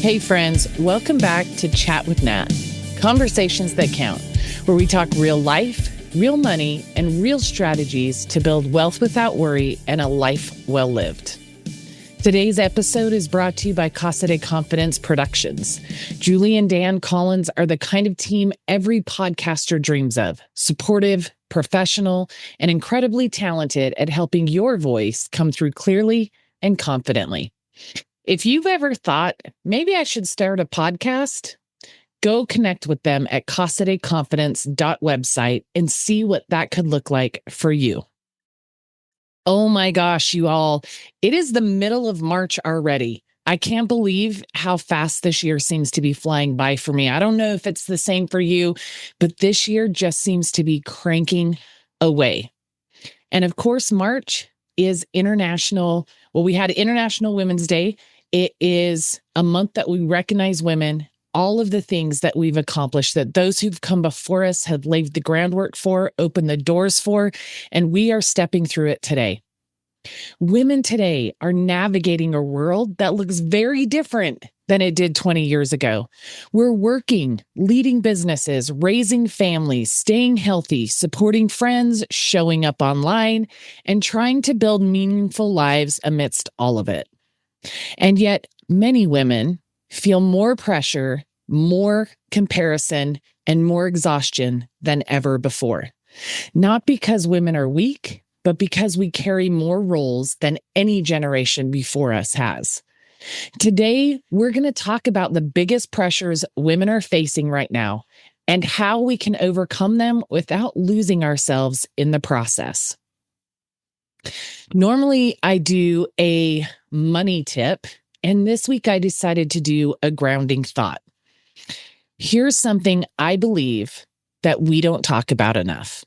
Hey friends, welcome back to Chat with Nat, conversations that count, where we talk real life, real money, and real strategies to build wealth without worry and a life well lived. Today's episode is brought to you by Casa de Confidence Productions. Julie and Dan Collins are the kind of team every podcaster dreams of: supportive, professional, and incredibly talented at helping your voice come through clearly and confidently. If you've ever thought, maybe I should start a podcast, go connect with them at casadeconfidence.website and see what that could look like for you. Oh my gosh, you all, it is the middle of March already. I can't believe how fast this year seems to be flying by for me. I don't know if it's the same for you, but this year just seems to be cranking away. And of course, March is International. Well, we had International Women's Day. It is a month that we recognize women, all of the things that we've accomplished, that those who've come before us have laid the groundwork for, opened the doors for, and we are stepping through it today. Women today are navigating a world that looks very different than it did 20 years ago. We're working, leading businesses, raising families, staying healthy, supporting friends, showing up online, and trying to build meaningful lives amidst all of it. And yet, many women feel more pressure, more comparison, and more exhaustion than ever before. Not because women are weak, but because we carry more roles than any generation before us has. Today, we're going to talk about the biggest pressures women are facing right now and how we can overcome them without losing ourselves in the process. Normally, I do a money tip, and this week I decided to do a grounding thought. Here's something I believe that we don't talk about enough.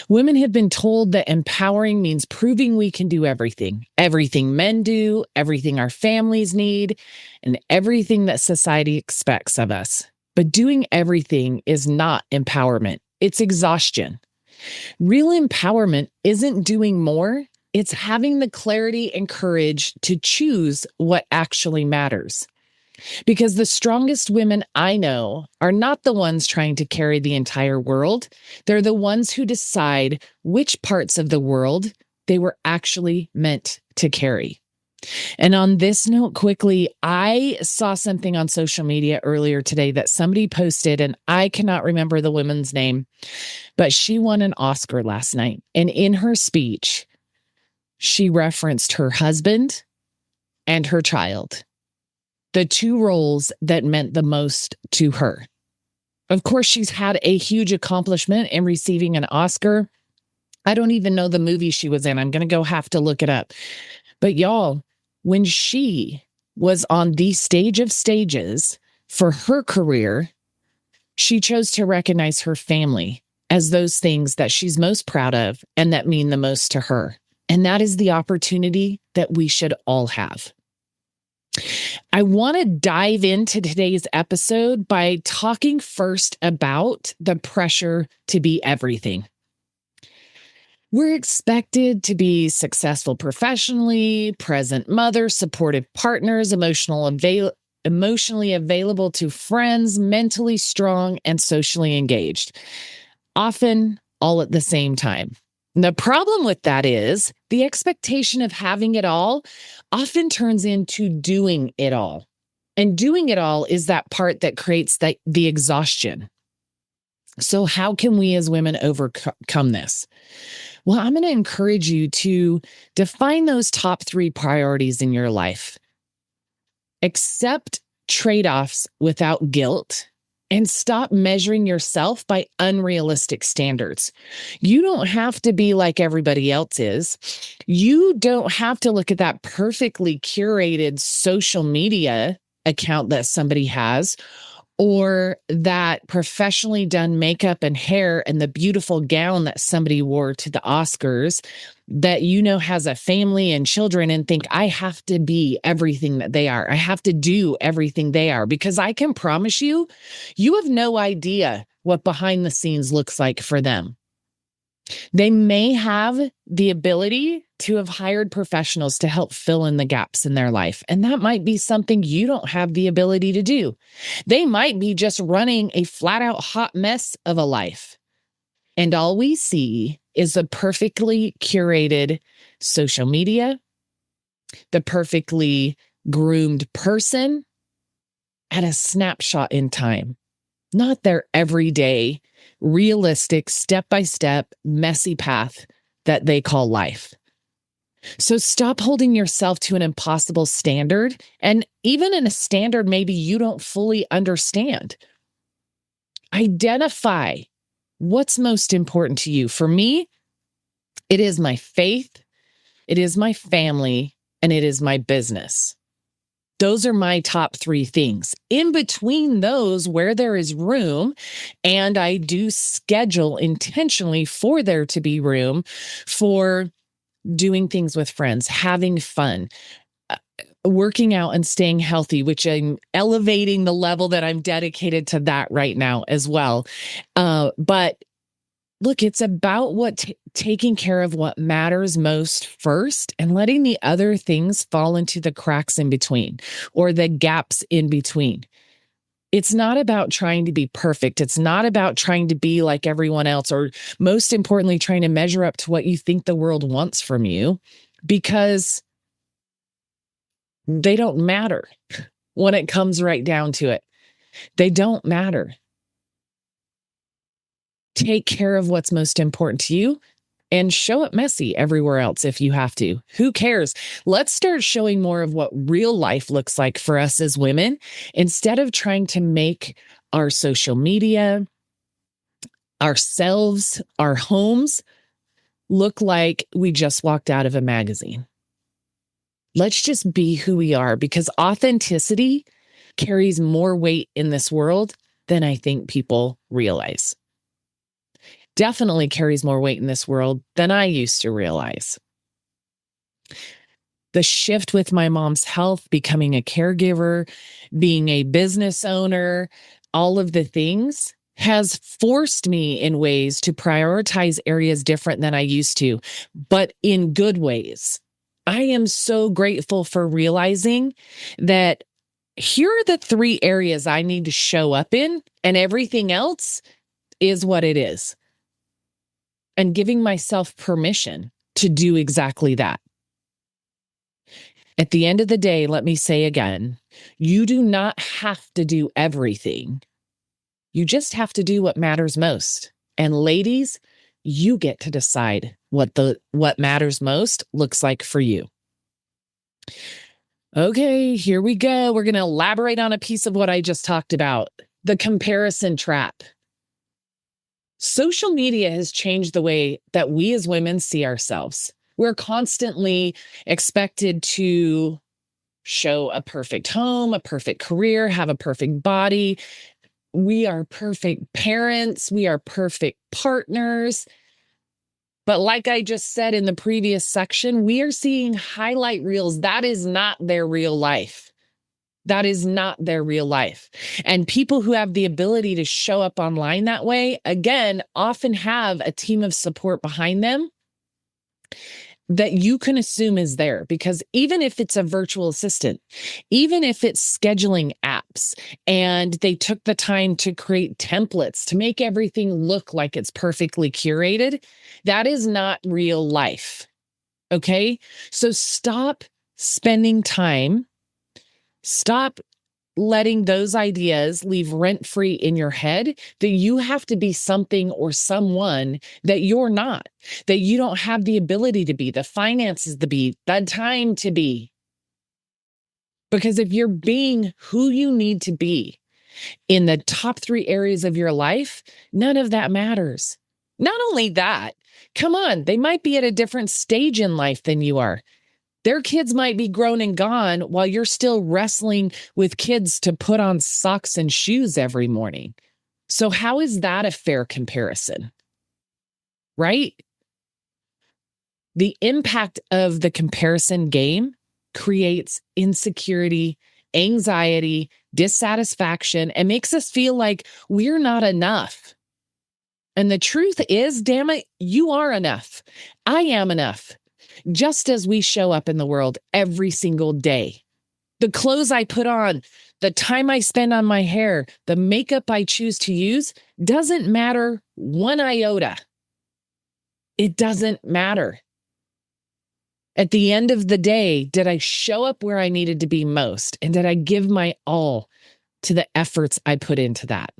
Women have been told that empowering means proving we can do everything. Everything men do, everything our families need, and everything that society expects of us. But doing everything is not empowerment. It's exhaustion. Real empowerment isn't doing more. It's having the clarity and courage to choose what actually matters. Because the strongest women I know are not the ones trying to carry the entire world. They're the ones who decide which parts of the world they were actually meant to carry. And on this note, quickly, I saw something on social media earlier today that somebody posted, and I cannot remember the woman's name, but she won an Oscar last night. And in her speech, she referenced her husband and her child, the two roles that meant the most to her. Of course, she's had a huge accomplishment in receiving an Oscar. I don't even know the movie she was in. I'm going to have to look it up. But y'all, when she was on the stage of stages for her career, she chose to recognize her family as those things that she's most proud of and that mean the most to her. And that is the opportunity that we should all have. I want to dive into today's episode by talking first about the pressure to be everything. We're expected to be successful professionally, present mothers, supportive partners, emotionally available to friends, mentally strong, and socially engaged, often all at the same time. The problem with that is the expectation of having it all often turns into doing it all. And doing it all is that part that creates the exhaustion. So how can we as women overcome this? Well, I'm going to encourage you to define those top 3 priorities in your life. Accept trade-offs without guilt. And stop measuring yourself by unrealistic standards. You don't have to be like everybody else is. You don't have to look at that perfectly curated social media account that somebody has, or that professionally done makeup and hair and the beautiful gown that somebody wore to the Oscars that has a family and children, and think, I have to be everything that they are. I have to do everything they are, because I can promise you, you have no idea what behind the scenes looks like for them. They may have the ability to have hired professionals to help fill in the gaps in their life. And that might be something you don't have the ability to do. They might be just running a flat out hot mess of a life. And all we see is a perfectly curated social media, the perfectly groomed person at a snapshot in time, not their everyday, realistic, step-by-step, messy path that they call life. So stop holding yourself to an impossible standard, and even in a standard maybe you don't fully understand. Identify what's most important to you. For me, it is my faith, it is my family, and it is my business. Those are my top 3 things. In between those, where there is room, and I do schedule intentionally for there to be room for doing things with friends, having fun, working out and staying healthy, which I'm elevating the level that I'm dedicated to that right now as well. But look, it's about taking care of what matters most first and letting the other things fall into the cracks in between or the gaps in between. It's not about trying to be perfect. It's not about trying to be like everyone else, or most importantly, trying to measure up to what you think the world wants from you, because they don't matter when it comes right down to it. They don't matter. Take care of what's most important to you and show it messy everywhere else if you have to. Who cares? Let's start showing more of what real life looks like for us as women instead of trying to make our social media, ourselves, our homes look like we just walked out of a magazine. Let's just be who we are, because authenticity carries more weight in this world than I think people realize. Definitely carries more weight in this world than I used to realize. The shift with my mom's health, becoming a caregiver, being a business owner, all of the things has forced me in ways to prioritize areas different than I used to, but in good ways. I am so grateful for realizing that here are the 3 areas I need to show up in, and everything else is what it is. And giving myself permission to do exactly that. At the end of the day, let me say again, you do not have to do everything. You just have to do what matters most. And ladies, you get to decide what matters most looks like for you. Okay, here we go. We're going to elaborate on a piece of what I just talked about, the comparison trap. Social media has changed the way that we as women see ourselves. We're constantly expected to show a perfect home, a perfect career, have a perfect body. We are perfect parents. We are perfect partners. But like I just said in the previous section, we are seeing highlight reels. That is not their real life. That is not their real life. And people who have the ability to show up online that way, again, often have a team of support behind them that you can assume is there. Because even if it's a virtual assistant, even if it's scheduling apps, and they took the time to create templates to make everything look like it's perfectly curated, that is not real life. Okay? So stop spending time. Stop letting those ideas leave rent-free in your head that you have to be something or someone that you're not, that you don't have the ability to be, the finances to be, the time to be. Because if you're being who you need to be in the top 3 areas of your life, none of that matters. Not only that, come on, they might be at a different stage in life than you are. Their kids might be grown and gone while you're still wrestling with kids to put on socks and shoes every morning. So how is that a fair comparison? Right? The impact of the comparison game creates insecurity, anxiety, dissatisfaction, and makes us feel like we're not enough. And the truth is, damn it, you are enough. I am enough. Just as we show up in the world every single day. The clothes I put on, the time I spend on my hair, the makeup I choose to use doesn't matter one iota. It doesn't matter. At the end of the day, did I show up where I needed to be most? And did I give my all to the efforts I put into that?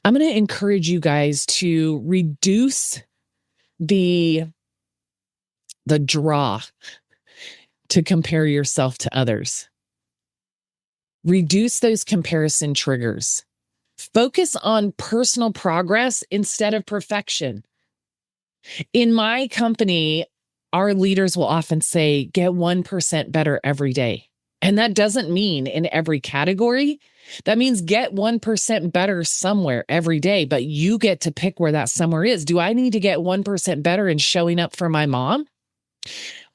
I'm going to encourage you guys to reduce the draw to compare yourself to others. Reduce those comparison triggers. Focus on personal progress instead of perfection. In my company, our leaders will often say, get 1% better every day. And that doesn't mean in every category. That means get 1% better somewhere every day, but you get to pick where that somewhere is. Do I need to get 1% better in showing up for my mom?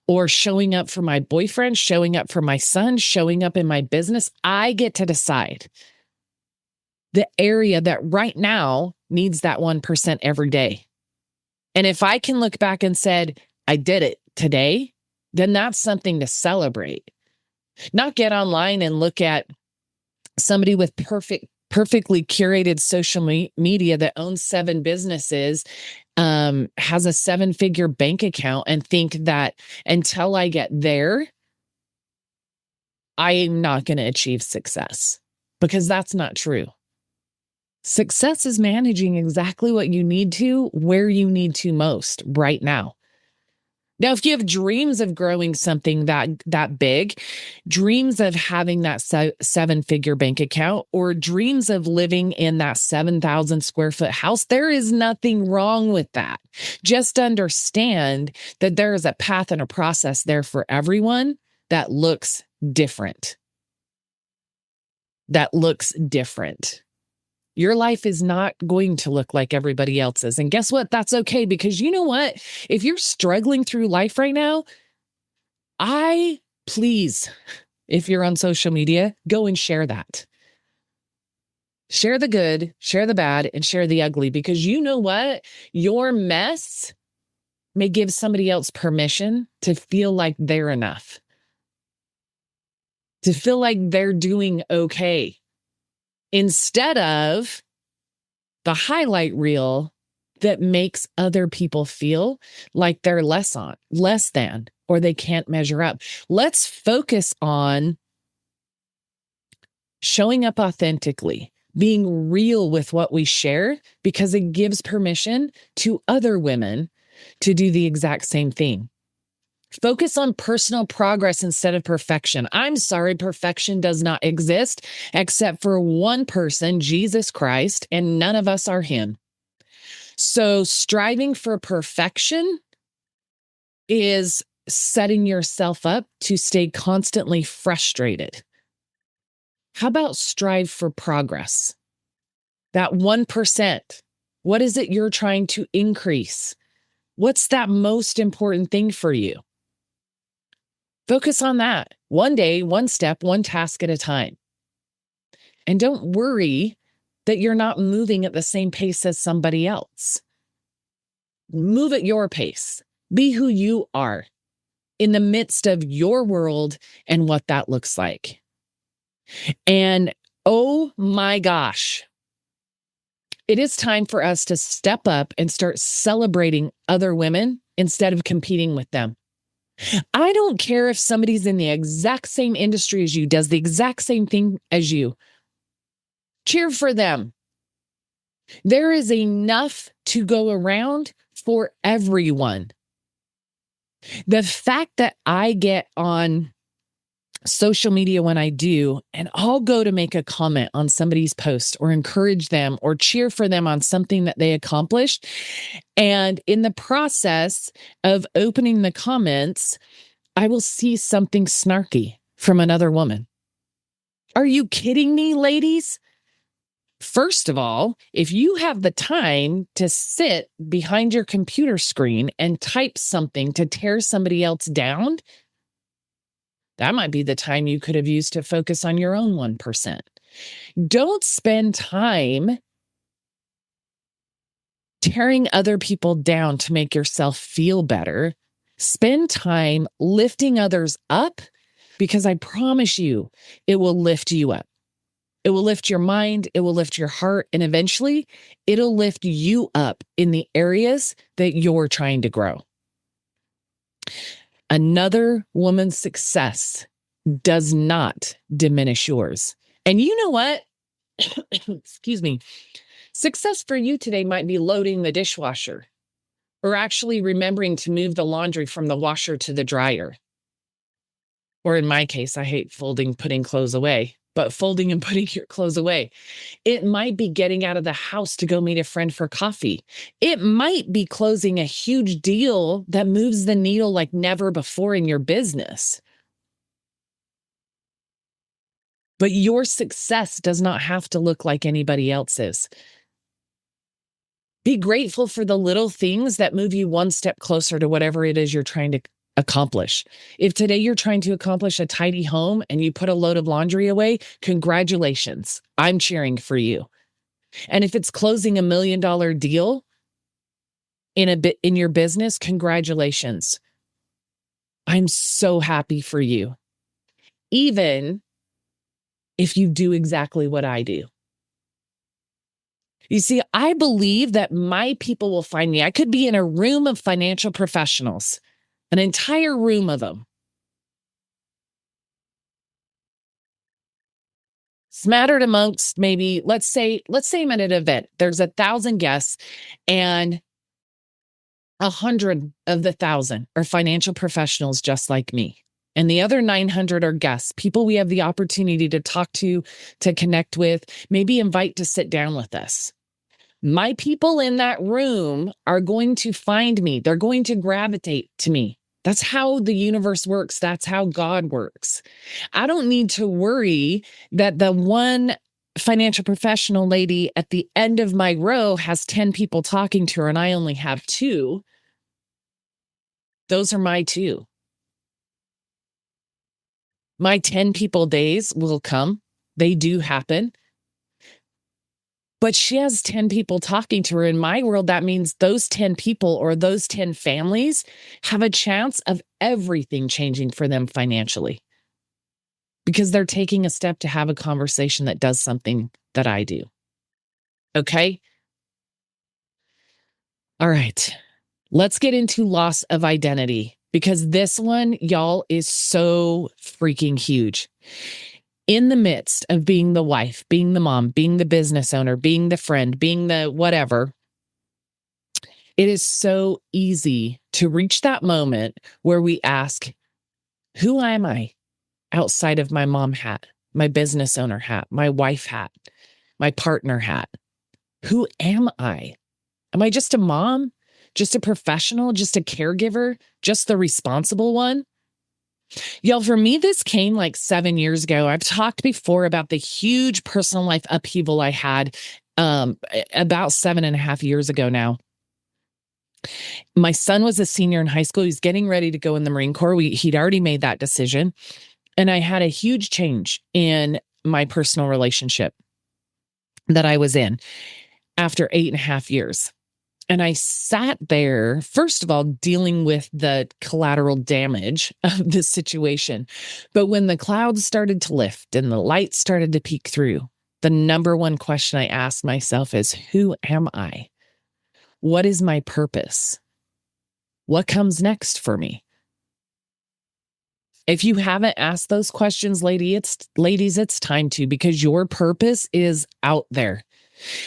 Or showing up for my boyfriend, showing up for my son, showing up in my business? I get to decide the area that right now needs that 1% every day. And if I can look back and said, I did it today, then that's something to celebrate. Not get online and look at somebody with perfectly curated social media that owns 7 businesses, has a 7-figure bank account, and think that until I get there, I am not going to achieve success, because that's not true. Success is managing exactly what you need to, where you need to most right now. Now, if you have dreams of growing something that big, dreams of having that 7-figure bank account, or dreams of living in that 7,000 square foot house, there is nothing wrong with that. Just understand that there is a path and a process there for everyone that looks different. Your life is not going to look like everybody else's. And guess what? That's okay, because you know what? If you're struggling through life right now, please, if you're on social media, go and share that. Share the good, share the bad, and share the ugly, because you know what? Your mess may give somebody else permission to feel like they're enough, to feel like they're doing okay, instead of the highlight reel that makes other people feel like they're less than, or they can't measure up. Let's focus on showing up authentically, being real with what we share, because it gives permission to other women to do the exact same thing. Focus on personal progress instead of perfection. I'm sorry, perfection does not exist except for one person, Jesus Christ, and none of us are him. So striving for perfection is setting yourself up to stay constantly frustrated. How about strive for progress? That 1%. What is it you're trying to increase? What's that most important thing for you? Focus on that. One day, one step, one task at a time. And don't worry that you're not moving at the same pace as somebody else. Move at your pace. Be who you are in the midst of your world and what that looks like. And oh my gosh, it is time for us to step up and start celebrating other women instead of competing with them. I don't care if somebody's in the exact same industry as you, does the exact same thing as you. Cheer for them. There is enough to go around for everyone. The fact that I get on social media when I do, and I'll go to make a comment on somebody's post or encourage them or cheer for them on something that they accomplished. And in the process of opening the comments, I will see something snarky from another woman. Are you kidding me, ladies? First of all, if you have the time to sit behind your computer screen and type something to tear somebody else down, that might be the time you could have used to focus on your own 1%. Don't spend time tearing other people down to make yourself feel better. Spend time lifting others up, because I promise you, it will lift you up. It will lift your mind, it will lift your heart, and eventually it'll lift you up in the areas that you're trying to grow. Another woman's success does not diminish yours. And you know what? Excuse me. Success for you today might be loading the dishwasher, or actually remembering to move the laundry from the washer to the dryer. Or in my case, I hate putting clothes away, but folding and putting your clothes away. It might be getting out of the house to go meet a friend for coffee. It might be closing a huge deal that moves the needle like never before in your business. But your success does not have to look like anybody else's. Be grateful for the little things that move you one step closer to whatever it is you're trying to accomplish. If today you're trying to accomplish a tidy home and you put a load of laundry away, congratulations. I'm cheering for you. And if it's closing $1 million deal in your business, congratulations. I'm so happy for you. Even if you do exactly what I do. You see, I believe that my people will find me. I could be in a room of financial professionals, an entire room of them. Smattered amongst maybe, let's say I'm at an event. There's 1,000 guests, and 100 of the 1,000 are financial professionals just like me. And the other 900 are guests, people we have the opportunity to talk to connect with, maybe invite to sit down with us. My people in that room are going to find me. They're going to gravitate to me. That's how the universe works. That's how God works. I don't need to worry that the one financial professional lady at the end of my row has 10 people talking to her and I only have 2. Those are my 2. My 10 people days will come. They do happen. But she has 10 people talking to her. In my world, that means those 10 people or those 10 families have a chance of everything changing for them financially, because they're taking a step to have a conversation that does something that I do. Okay? All right. Let's get into loss of identity, because this one, y'all, is so freaking huge. In the midst of being the wife, being the mom, being the business owner, being the friend, being the whatever, it is so easy to reach that moment where we ask, who am I outside of my mom hat, my business owner hat, my wife hat, my partner hat? Who am I? Am I just a mom, just a professional, just a caregiver, just the responsible one? Y'all, for me, this came like 7 years ago. I've talked before about the huge personal life upheaval I had about 7.5 years ago now. My son was a senior in high school. He's getting ready to go in the Marine Corps. He'd already made that decision. And I had a huge change in my personal relationship that I was in after 8.5 years. And I sat there, first of all, dealing with the collateral damage of this situation. But when the clouds started to lift and the light started to peek through, the number one question I asked myself is, who am I? What is my purpose? What comes next for me? If you haven't asked those questions, ladies, it's time to, because your purpose is out there.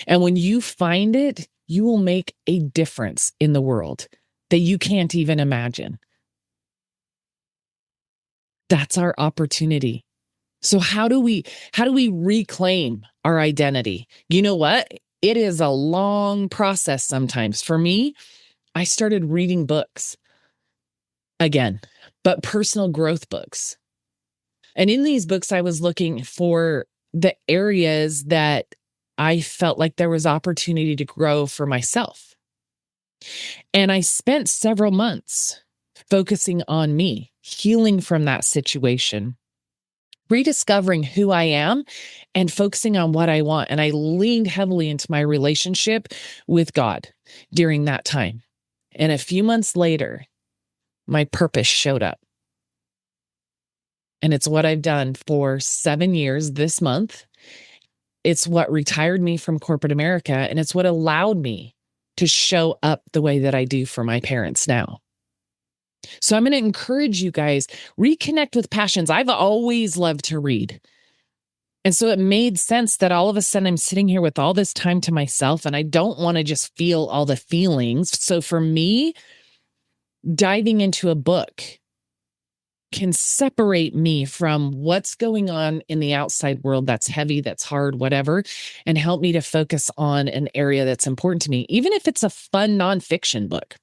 And when you find it, you will make a difference in the world that you can't even imagine. That's our opportunity. So how do we reclaim our identity? You know what? It is a long process sometimes. For me, I started reading books again, but personal growth books. And in these books, I was looking for the areas that I felt like there was opportunity to grow for myself. And I spent several months focusing on me, healing from that situation, rediscovering who I am, and focusing on what I want. And I leaned heavily into my relationship with God. during that time. And a few months later, my purpose showed up. And it's what I've done for 7 years this month. It's what retired me from corporate America, and it's what allowed me to show up the way that I do for my parents now. So I'm going to encourage you guys, reconnect with passions. I've always loved to read. And so it made sense that all of a sudden I'm sitting here with all this time to myself, and I don't want to just feel all the feelings. So for me, diving into a book can separate me from what's going on in the outside world that's heavy, that's hard, whatever, and help me to focus on an area that's important to me. Even if it's a fun nonfiction book,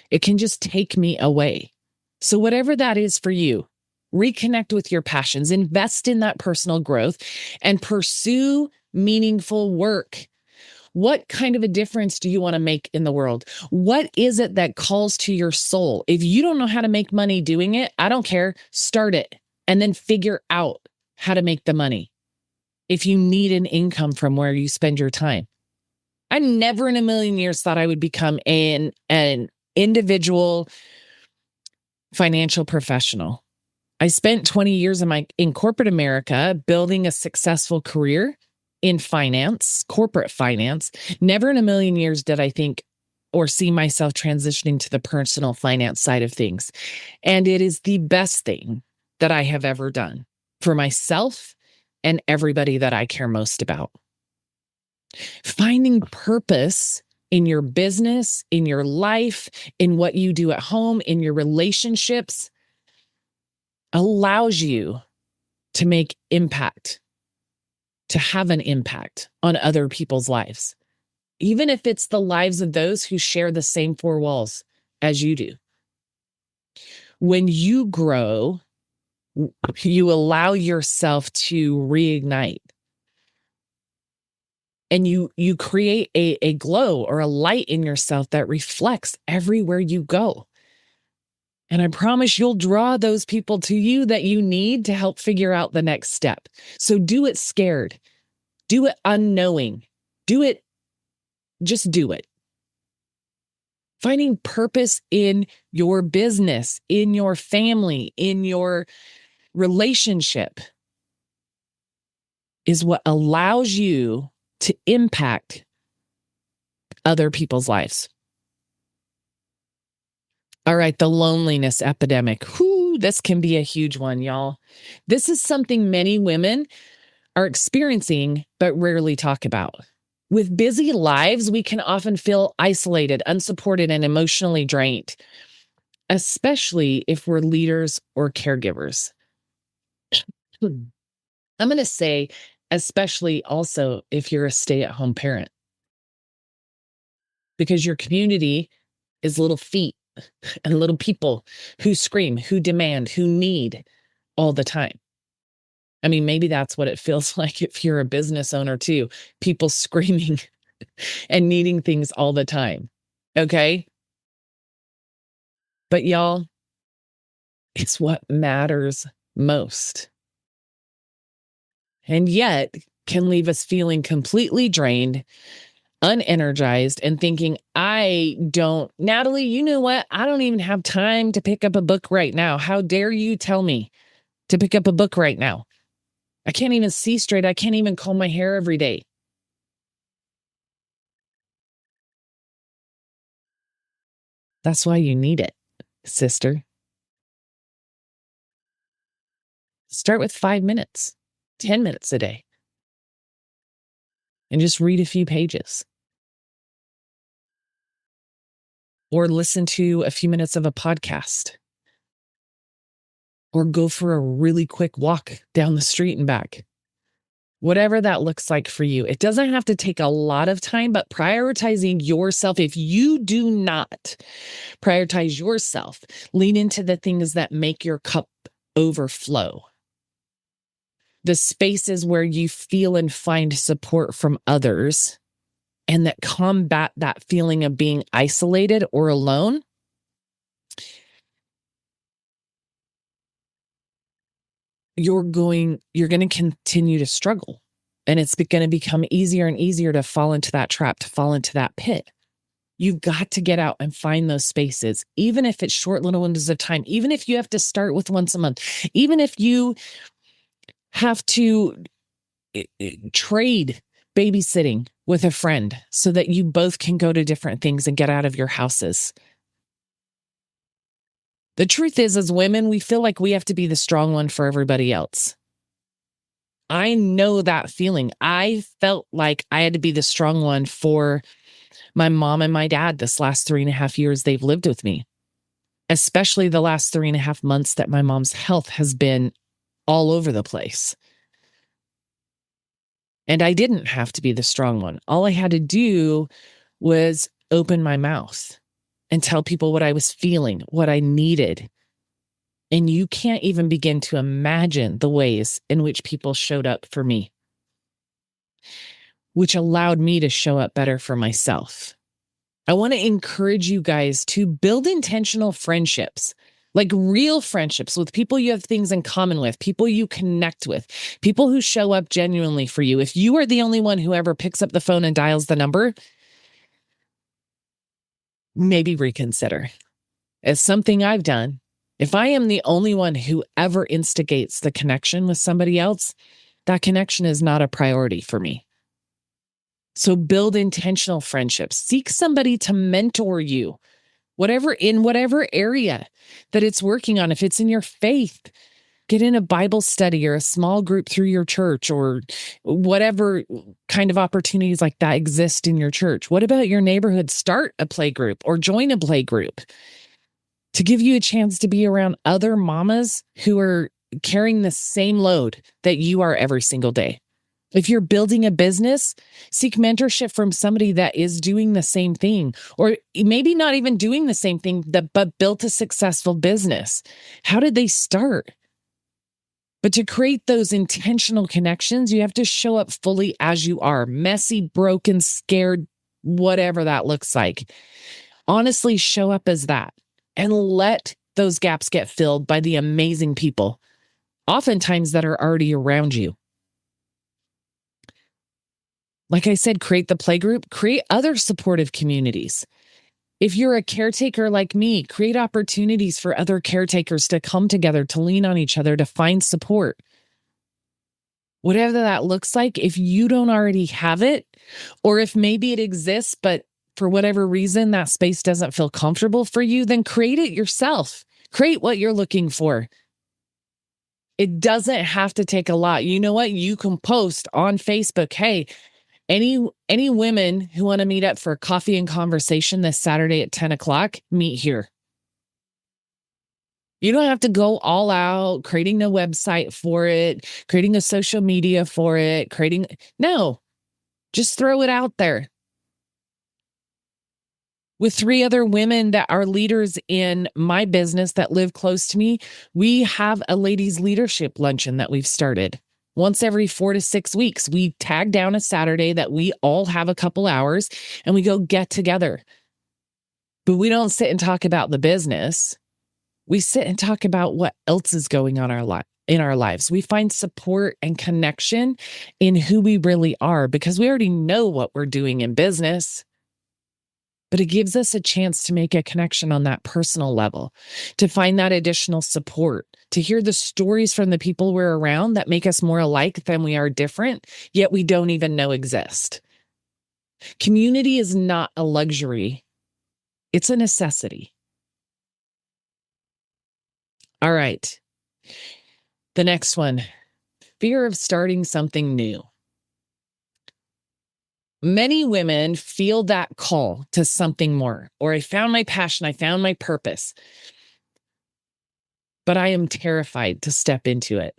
it can just take me away. So whatever that is for you, reconnect with your passions, invest in that personal growth, and pursue meaningful work. What kind of a difference do you want to make in the world? What is it that calls to your soul? If you don't know how to make money doing it, I don't care. Start it and then figure out how to make the money. If you need an income from where you spend your time. I never in a million years thought I would become an individual financial professional. I spent 20 years in corporate America building a successful career in finance, corporate finance. Never in a million years did I think or see myself transitioning to the personal finance side of things. And it is the best thing that I have ever done for myself and everybody that I care most about. Finding purpose in your business, in your life, in what you do at home, in your relationships, allows you to make impact, to have an impact on other people's lives, even if it's the lives of those who share the same four walls as you do. When you grow, you allow yourself to reignite, and you create a glow or a light in yourself that reflects everywhere you go. And I promise you'll draw those people to you that you need to help figure out the next step. So do it scared. Do it unknowing. Just do it. Finding purpose in your business, in your family, in your relationship is what allows you to impact other people's lives. All right, the loneliness epidemic. Whew, this can be a huge one, y'all. This is something many women are experiencing, but rarely talk about. With busy lives, we can often feel isolated, unsupported, and emotionally drained, especially if we're leaders or caregivers. I'm going to say, especially also if you're a stay-at-home parent, because your community is little feet and little people who scream, who demand, who need all the time. I mean, maybe that's what it feels like if you're a business owner too, people screaming and needing things all the time. Okay. But y'all, it's what matters most. And yet can leave us feeling completely drained, unenergized, and thinking, Natalie, you know what? I don't even have time to pick up a book right now. How dare you tell me to pick up a book right now? I can't even see straight. I can't even comb my hair every day. That's why you need it, sister. Start with 5 minutes, 10 minutes a day, and just read a few pages. Or listen to a few minutes of a podcast. Or go for a really quick walk down the street and back. Whatever that looks like for you. It doesn't have to take a lot of time, but prioritizing yourself. If you do not prioritize yourself, lean into the things that make your cup overflow. The spaces where you feel and find support from others and that combat that feeling of being isolated or alone. You're going to continue to struggle. And it's going to become easier and easier to fall into that trap, to fall into that pit. You've got to get out and find those spaces, even if it's short little windows of time, even if you have to start with once a month, even if you have to trade babysitting with a friend so that you both can go to different things and get out of your houses. The truth is, as women, we feel like we have to be the strong one for everybody else. I know that feeling. I felt like I had to be the strong one for my mom and my dad this last 3.5 years they've lived with me, especially the last 3.5 months that my mom's health has been all over the place. And I didn't have to be the strong one. All I had to do was open my mouth and tell people what I was feeling, what I needed. And you can't even begin to imagine the ways in which people showed up for me, which allowed me to show up better for myself. I want to encourage you guys to build intentional friendships, like real friendships with people you have things in common with, people you connect with, people who show up genuinely for you. If you are the only one who ever picks up the phone and dials the number, maybe reconsider. As something I've done, if I am the only one who ever instigates the connection with somebody else, that connection is not a priority for me. So build intentional friendships. Seek somebody to mentor you, in whatever area that it's working on. If it's in your faith, get in a Bible study or a small group through your church, or whatever kind of opportunities like that exist in your church. What about your neighborhood? Start a play group or join a play group to give you a chance to be around other mamas who are carrying the same load that you are every single day. If you're building a business, seek mentorship from somebody that is doing the same thing, or maybe not even doing the same thing, but built a successful business. How did they start? But to create those intentional connections, you have to show up fully as you are, messy, broken, scared, whatever that looks like. Honestly, show up as that and let those gaps get filled by the amazing people, oftentimes that are already around you. Like I said, create the playgroup, create other supportive communities. If you're a caretaker like me, create opportunities for other caretakers to come together, to lean on each other, to find support. Whatever that looks like, if you don't already have it, or if maybe it exists, but for whatever reason, that space doesn't feel comfortable for you, then create it yourself. Create what you're looking for. It doesn't have to take a lot. You know what? You can post on Facebook, hey, any women who want to meet up for coffee and conversation this Saturday at 10 o'clock, meet here. You don't have to go all out, creating a website for it, creating a social media for it, no, just throw it out there. With 3 other women that are leaders in my business that live close to me, we have a ladies' leadership luncheon that we've started. Once every 4 to 6 weeks, we tag down a Saturday that we all have a couple hours and we go get together. But we don't sit and talk about the business. We sit and talk about what else is going on in our lives. We find support and connection in who we really are because we already know what we're doing in business. But it gives us a chance to make a connection on that personal level, to find that additional support, to hear the stories from the people we're around that make us more alike than we are different, yet we don't even know exist. Community is not a luxury. It's a necessity. All right. The next one, fear of starting something new. Many women feel that call to something more, or I found my passion, I found my purpose, but I am terrified to step into it.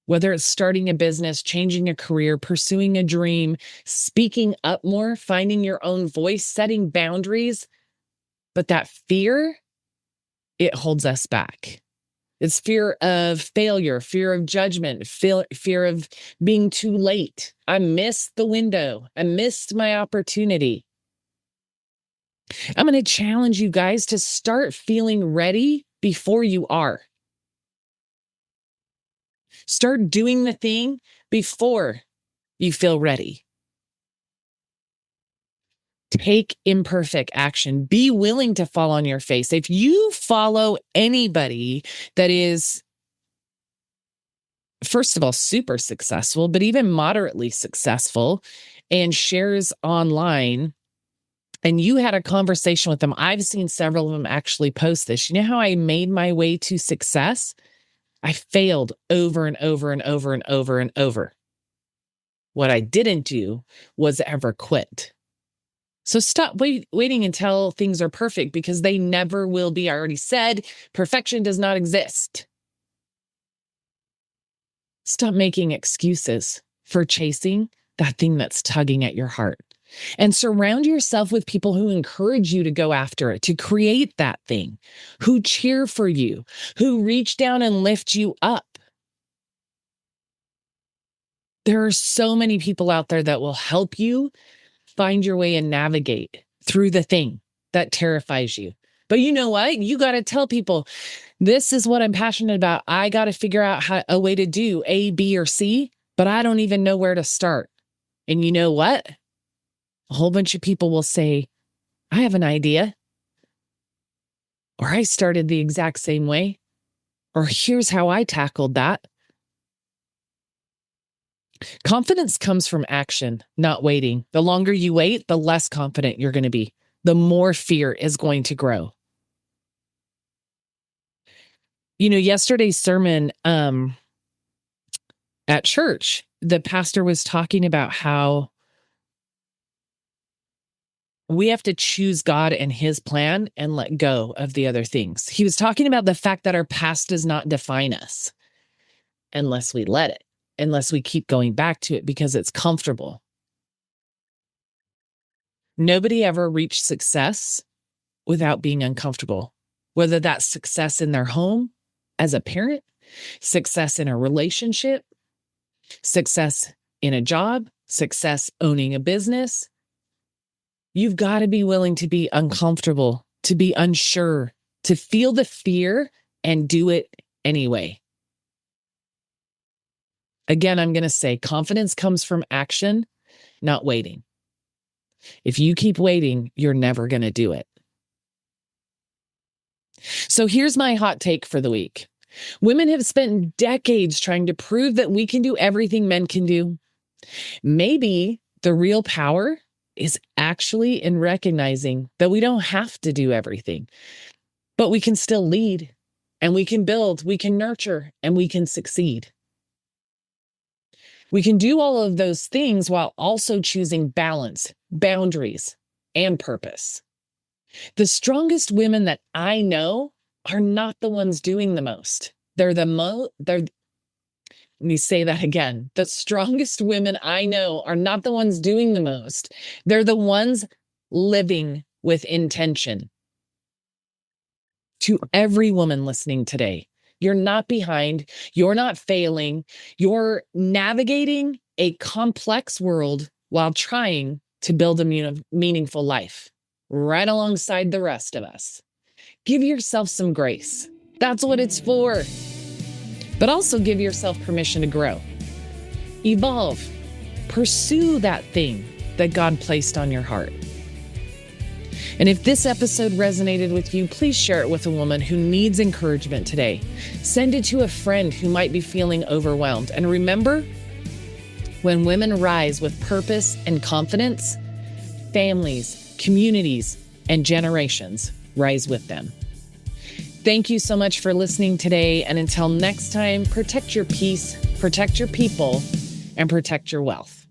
Whether it's starting a business, changing a career, pursuing a dream, speaking up more, finding your own voice, setting boundaries, but that fear, it holds us back. It's fear of failure, fear of judgment, fear of being too late. I missed the window. I missed my opportunity. I'm going to challenge you guys to start feeling ready before you are. Start doing the thing before you feel ready. Take imperfect action. Be willing to fall on your face. If you follow anybody that is, first of all, super successful, but even moderately successful and shares online, and you had a conversation with them, I've seen several of them actually post this. You know how I made my way to success? I failed over and over and over and over and over. What I didn't do was ever quit. So stop waiting until things are perfect, because they never will be. I already said perfection does not exist. Stop making excuses for chasing that thing that's tugging at your heart, and surround yourself with people who encourage you to go after it, to create that thing, who cheer for you, who reach down and lift you up. There are so many people out there that will help you find your way and navigate through the thing that terrifies you. But you know what? You got to tell people, this is what I'm passionate about. I got to figure out a way to do A, B, or C, but I don't even know where to start. And you know what? A whole bunch of people will say, I have an idea. Or I started the exact same way. Or here's how I tackled that. Confidence comes from action, not waiting. The longer you wait, the less confident you're going to be. The more fear is going to grow. You know, yesterday's sermon at church, the pastor was talking about how we have to choose God and his plan and let go of the other things. He was talking about the fact that our past does not define us unless we let it, unless we keep going back to it because it's comfortable. Nobody ever reached success without being uncomfortable, whether that's success in their home as a parent, success in a relationship, success in a job, success owning a business. You've got to be willing to be uncomfortable, to be unsure, to feel the fear and do it anyway. Again, I'm going to say confidence comes from action, not waiting. If you keep waiting, you're never going to do it. So here's my hot take for the week. Women have spent decades trying to prove that we can do everything men can do. Maybe the real power is actually in recognizing that we don't have to do everything, but we can still lead, and we can build, we can nurture, and we can succeed. We can do all of those things while also choosing balance, boundaries, and purpose. The strongest women that I know are not the ones doing the most. Let me say that again. The strongest women I know are not the ones doing the most. They're the ones living with intention. To every woman listening today, you're not behind. You're not failing. You're navigating a complex world while trying to build a meaningful life right alongside the rest of us. Give yourself some grace. That's what it's for. But also give yourself permission to grow, evolve, pursue that thing that God placed on your heart. And if this episode resonated with you, please share it with a woman who needs encouragement today. Send it to a friend who might be feeling overwhelmed. And remember, when women rise with purpose and confidence, families, communities, and generations rise with them. Thank you so much for listening today. And until next time, protect your peace, protect your people, and protect your wealth.